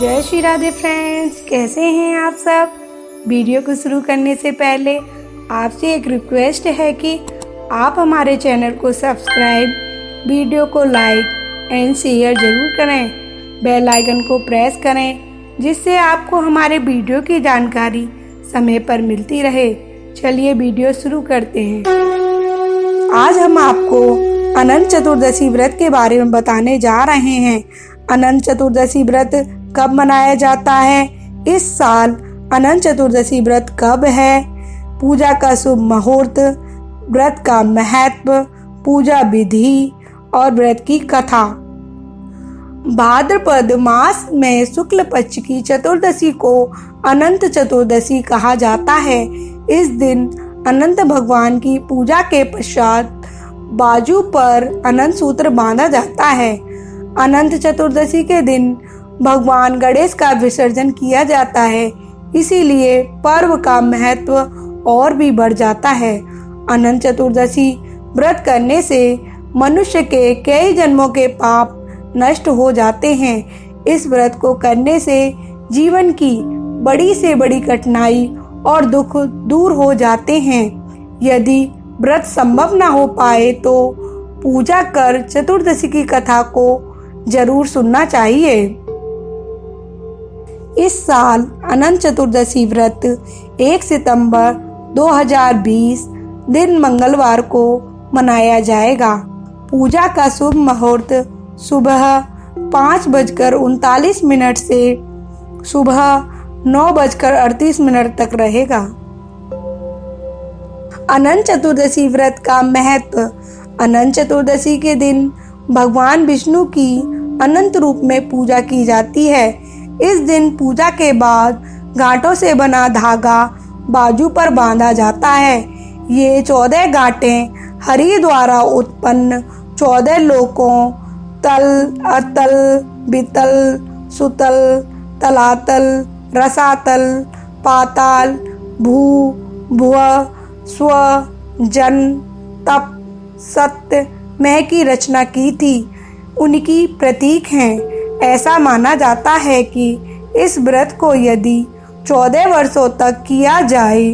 जय श्री राधे फ्रेंड्स, कैसे हैं आप सब। वीडियो को शुरू करने से पहले आपसे एक रिक्वेस्ट है कि आप हमारे चैनल को सब्सक्राइब, वीडियो को लाइक एंड शेयर ज़रूर करें। बेल आइकन को प्रेस करें जिससे आपको हमारे वीडियो की जानकारी समय पर मिलती रहे। चलिए वीडियो शुरू करते हैं। आज हम आपको अनंत चतुर्दशी व्रत के बारे में बताने जा रहे हैं। अनंत चतुर्दशी व्रत कब मनाया जाता है, इस साल अनंत चतुर्दशी व्रत कब है, पूजा का शुभ मुहूर्त, व्रत का महत्व, पूजा विधि और व्रत की कथा। भाद्रपद मास में शुक्ल पक्ष की चतुर्दशी को अनंत चतुर्दशी कहा जाता है। इस दिन अनंत भगवान की पूजा के पश्चात बाजू पर अनंत सूत्र बांधा जाता है। अनंत चतुर्दशी के दिन भगवान गणेश का विसर्जन किया जाता है, इसीलिए पर्व का महत्व और भी बढ़ जाता है। अनंत चतुर्दशी व्रत करने से मनुष्य के कई जन्मों के पाप नष्ट हो जाते हैं। इस व्रत को करने से जीवन की बड़ी से बड़ी कठिनाई और दुख दूर हो जाते हैं। यदि व्रत संभव न हो पाए तो पूजा कर चतुर्दशी की कथा को जरूर सुनना चाहिए। इस साल अनंत चतुर्दशी व्रत 1 सितंबर 2020 दिन मंगलवार को मनाया जाएगा। पूजा का शुभ मुहूर्त सुबह 5:39 से सुबह 9:38 तक रहेगा। अनंत चतुर्दशी व्रत का महत्व। अनंत चतुर्दशी के दिन भगवान विष्णु की अनंत रूप में पूजा की जाती है। इस दिन पूजा के बाद गांठों से बना धागा बाजू पर बांधा जाता है। ये 14 गांठें हरि द्वारा उत्पन्न 14 लोकों तल, अतल, बितल, सुतल, तलातल, रसातल, पाताल, भू, भुव, स्व, जन, तप, सत्य, मैं की रचना की थी, उनकी प्रतीक हैं। ऐसा माना जाता है कि इस व्रत को यदि 14 वर्षों तक किया जाए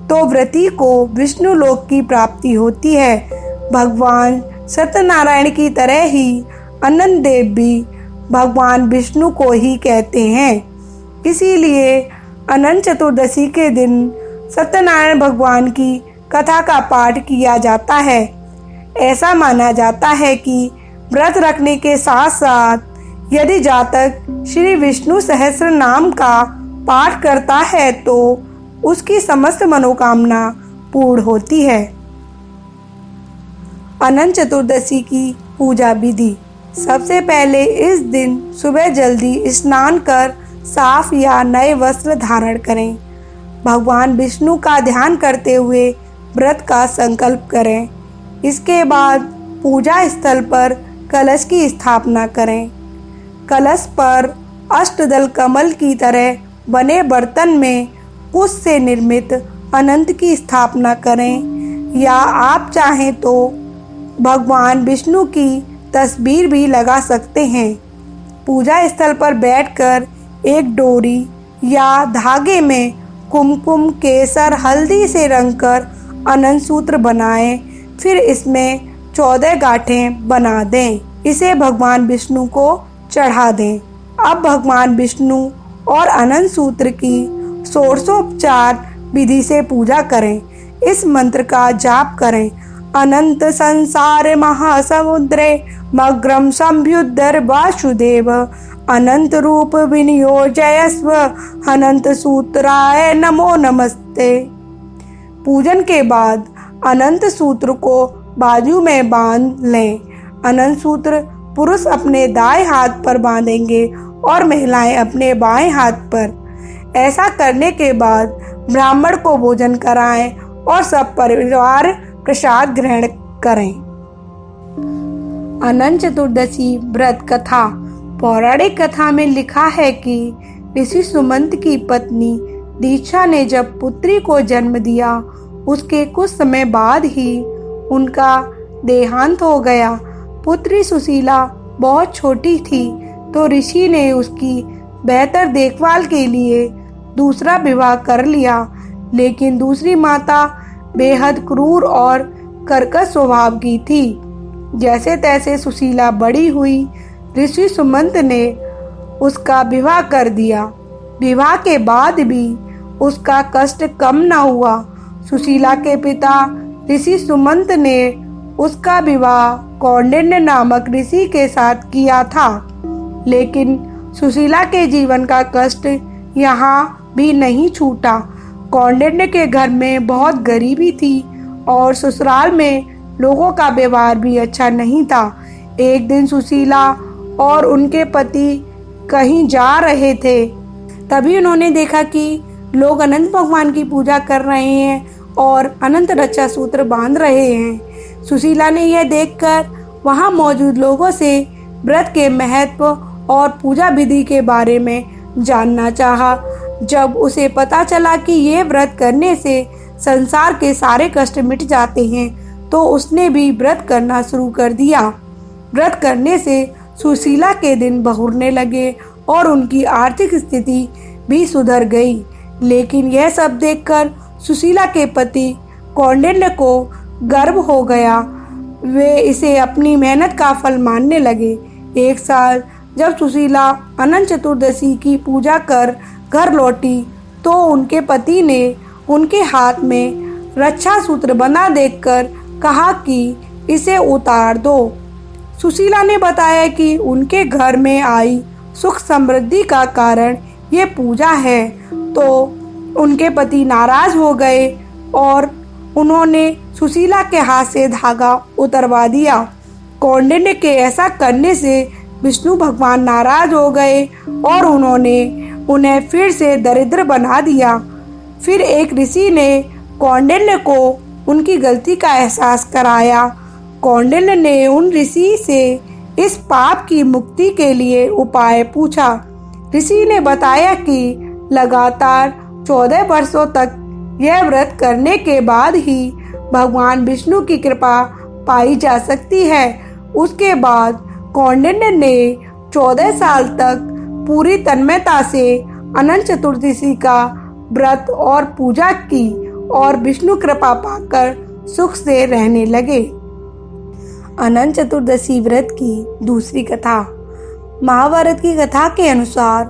तो व्रती को विष्णु लोक की प्राप्ति होती है। भगवान सत्यनारायण की तरह ही अनंत देव भी भगवान विष्णु को ही कहते हैं। इसीलिए अनंत चतुर्दशी के दिन सत्यनारायण भगवान की कथा का पाठ किया जाता है। ऐसा माना जाता है कि व्रत रखने के साथ साथ यदि जातक श्री विष्णु सहस्त्र नाम का पाठ करता है तो उसकी समस्त मनोकामना पूर्ण होती है। अनंत चतुर्दशी की पूजा विधि। सबसे पहले इस दिन सुबह जल्दी स्नान कर साफ या नए वस्त्र धारण करें। भगवान विष्णु का ध्यान करते हुए व्रत का संकल्प करें। इसके बाद पूजा स्थल पर कलश की स्थापना करें। कलश पर अष्टदल कमल की तरह बने बर्तन में कुश से निर्मित अनंत की स्थापना करें, या आप चाहें तो भगवान विष्णु की तस्वीर भी लगा सकते हैं। पूजा स्थल पर बैठकर एक डोरी या धागे में कुमकुम, केसर, हल्दी से रंगकर अनंत सूत्र बनाएं, फिर इसमें 14 गांठें बना दें। इसे भगवान विष्णु को चढ़ा दें। अब भगवान विष्णु और अनंत सूत्र की षोडशोपचार विधि से पूजा करें। इस मंत्र का जाप करें। अनंत संसार महासमुद्रे मग्रम संभ्युदर वासुदेव अनंत रूप विनियोजयस्व अनंत सूत्राय नमो नमस्ते। पूजन के बाद अनंत सूत्र को बाजू में बांध लें। अनंत सूत्र पुरुष अपने दाएं हाथ पर बांधेंगे और महिलाएं अपने बाएं हाथ पर। ऐसा करने के बाद ब्राह्मण को भोजन कराएं और सब परिवार प्रसाद ग्रहण करें। अनंत चतुर्दशी व्रत कथा। पौराणिक कथा में लिखा है कि ऋषि सुमंत की पत्नी दीक्षा ने जब पुत्री को जन्म दिया, उसके कुछ समय बाद ही उनका देहांत हो गया। पुत्री सुशीला बहुत छोटी थी तो ऋषि ने उसकी बेहतर देखभाल के लिए दूसरा विवाह कर लिया। लेकिन दूसरी माता बेहद क्रूर और कर्कश स्वभाव की थी। जैसे तैसे सुशीला बड़ी हुई, ऋषि सुमंत ने उसका विवाह कर दिया। विवाह के बाद भी उसका कष्ट कम न हुआ। सुशीला के पिता ऋषि सुमंत ने उसका विवाह कौंडिन्य नामक ऋषि के साथ किया था। लेकिन सुशीला के जीवन का कष्ट यहाँ भी नहीं छूटा। कौंडिन्य के घर में बहुत गरीबी थी और ससुराल में लोगों का व्यवहार भी अच्छा नहीं था। एक दिन सुशीला और उनके पति कहीं जा रहे थे। तभी उन्होंने देखा कि लोग अनंत भगवान की पूजा कर रहे हैं और अनंत रक्षा सूत्र बांध रहे हैं। सुशीला ने यह देखकर वहां मौजूद लोगों से व्रत के महत्व और पूजा विधि के बारे में जानना चाहा। जब उसे पता चला कि ये व्रत करने से संसार के सारे कष्ट मिट जाते हैं, तो उसने भी व्रत करना शुरू कर दिया। व्रत करने से सुशीला के दिन बहुरने लगे और उनकी आर्थिक स्थिति भी सुधर गई। लेकिन यह सब देखकर सुशीला के पति कौंडिन्य को गर्व हो गया। वे इसे अपनी मेहनत का फल मानने लगे। एक साल जब सुशीला अनंत चतुर्दशी की पूजा कर घर लौटी, तो उनके पति ने उनके हाथ में रक्षा सूत्र बंधा देखकर कहा कि इसे उतार दो। सुशीला ने बताया कि उनके घर में आई सुख समृद्धि का कारण ये पूजा है। तो उनके पति नाराज हो गए और उन्होंने सुशीला के हाथ से धागा उतरवा दिया। कौंडिन्य के ऐसा करने से विष्णु भगवान नाराज हो गए और उन्होंने उन्हें फिर से दरिद्र बना दिया। फिर एक ऋषि ने कौंडिन्य को उनकी गलती का एहसास कराया। कौंडिन्य ने उन ऋषि से इस पाप की मुक्ति के लिए उपाय पूछा। ऋषि ने बताया कि लगातार 14 वर्षों तक यह व्रत करने के बाद ही भगवान विष्णु की कृपा पाई जा सकती है। उसके बाद कौंडिन्य ने 14 साल तक पूरी तन्मयता से अनंत चतुर्दशी का व्रत और पूजा की और विष्णु कृपा पाकर सुख से रहने लगे। अनंत चतुर्दशी व्रत की दूसरी कथा। महाभारत की कथा के अनुसार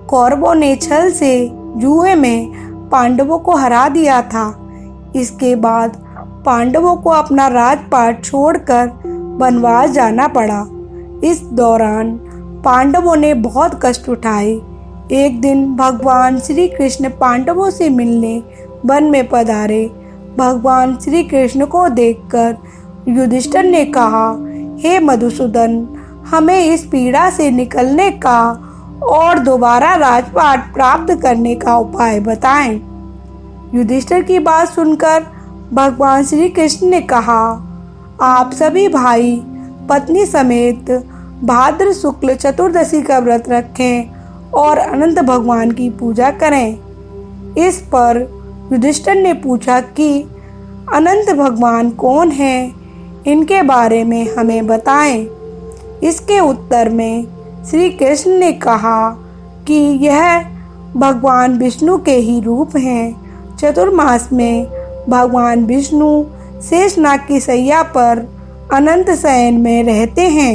कौरवों ने छल से जुए में पांडवों को हरा दिया था। इसके बाद पांडवों को अपना राजपाट छोड़कर वनवास जाना पड़ा। इस दौरान पांडवों ने बहुत कष्ट उठाए। एक दिन भगवान श्री कृष्ण पांडवों से मिलने वन में पधारे। भगवान श्री कृष्ण को देखकर युधिष्ठिर ने कहा, हे मधुसूदन, हमें इस पीड़ा से निकलने का और दोबारा राजपाट प्राप्त करने का उपाय बताएं। युधिष्ठिर की बात सुनकर भगवान श्री कृष्ण ने कहा, आप सभी भाई पत्नी समेत भाद्र शुक्ल चतुर्दशी का व्रत रखें और अनंत भगवान की पूजा करें। इस पर युधिष्ठिर ने पूछा कि अनंत भगवान कौन हैं? इनके बारे में हमें बताएं। इसके उत्तर में श्री कृष्ण ने कहा कि यह भगवान विष्णु के ही रूप हैं। चतुर्मास में भगवान विष्णु शेषनाग की सैया पर अनंत शयन में रहते हैं।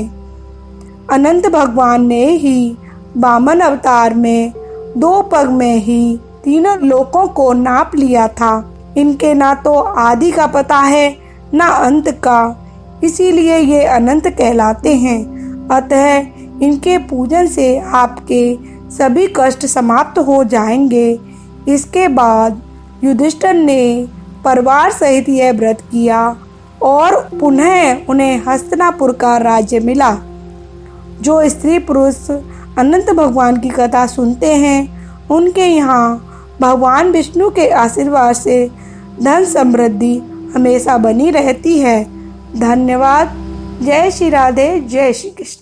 अनंत भगवान ने ही वामन अवतार में 2 पग में ही तीनों लोकों को नाप लिया था। इनके ना तो आदि का पता है ना अंत का, इसीलिए ये अनंत कहलाते हैं। अतः इनके पूजन से आपके सभी कष्ट समाप्त हो जाएंगे। इसके बाद युधिष्ठिर ने परिवार सहित यह व्रत किया और पुनः उन्हें हस्तिनापुर का राज्य मिला। जो स्त्री पुरुष अनंत भगवान की कथा सुनते हैं, उनके यहाँ भगवान विष्णु के आशीर्वाद से धन समृद्धि हमेशा बनी रहती है। धन्यवाद। जय श्री राधे, जय श्री कृष्ण।